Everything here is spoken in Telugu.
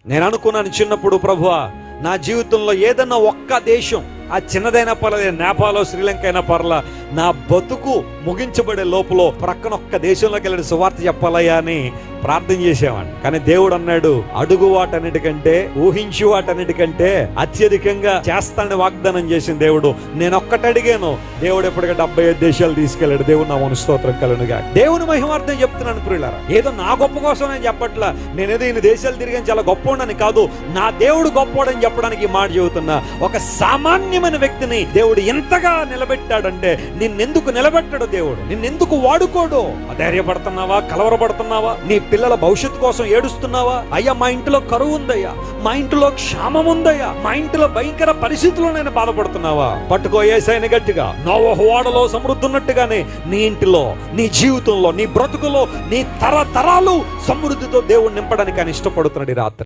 నేను అనుకున్నాను చిన్నప్పుడు, ప్రభువా నా జీవితంలో ఏదన్నా ఒక్క దేశం, ఆ చిన్నదైనా పర్లేదు, నేపాల్ శ్రీలంక అయినా పర్లా, నా బతుకు ముగించబడే లోపల ప్రక్కన ఒక్క దేశంలోకి వెళ్ళి సువార్త చెప్పాలయ్యా అని ప్రార్థన చేసేవాడిని. కానీ దేవుడు అన్నాడు, అడుగు వాటన్నిటికంటే, ఊహించి వాటన్నిటికంటే అత్యధికంగా చేస్తానని వాగ్దానం చేసిన దేవుడు. నేను ఒక్కటి అడిగాను, దేవుడు ఎప్పటికీ 75 దేశాలు తీసుకెళ్ళాడు. దేవుడు నా స్తోత్రం కలుగునుగా. దేవుని మహిమార్థం చెప్తున్నాను ప్రియులారా. ఏదో నా గొప్ప కోసం నేను చెప్పట్లా, నేనేదో ఇన్ని దేశాలు తిరిగాను చాలా గొప్పవాడని కాదు, నా దేవుడు గొప్పవాడని చెప్పడానికి ఈ మాట చెబుతున్నా. ఒక సామాన్యమైన వ్యక్తిని దేవుడు ఎంతగా నిలబెట్టాడంటే, నిన్నెందుకు నిలబెట్టాడు దేవుడు, నిన్నెందుకు వాడుకోడు? అధైర్యపడుతున్నావా, కలవరపడుతున్నావా, నీ పిల్లల భవిష్యత్తు కోసం ఏడుస్తున్నావా? అయ్యా మా ఇంట్లో కరువు ఉందయ్యా, మా ఇంట్లో క్షామం ఉందయ్యా, మా ఇంట్లో భయంకర పరిస్థితుల్లో నేను బాధపడుతున్నావా? పట్టుకో యేసయ్యని గట్టిగా. నోవహు ఓడలో సమృద్ధి ఉన్నట్టుగానే నీ ఇంటిలో, నీ జీవితంలో, నీ బ్రతుకులో, నీ తరతరాలు సమృద్ధితో దేవుడు నింపడానికి ఆయన ఇష్టపడుతున్నాడు ఈ రాత్రి.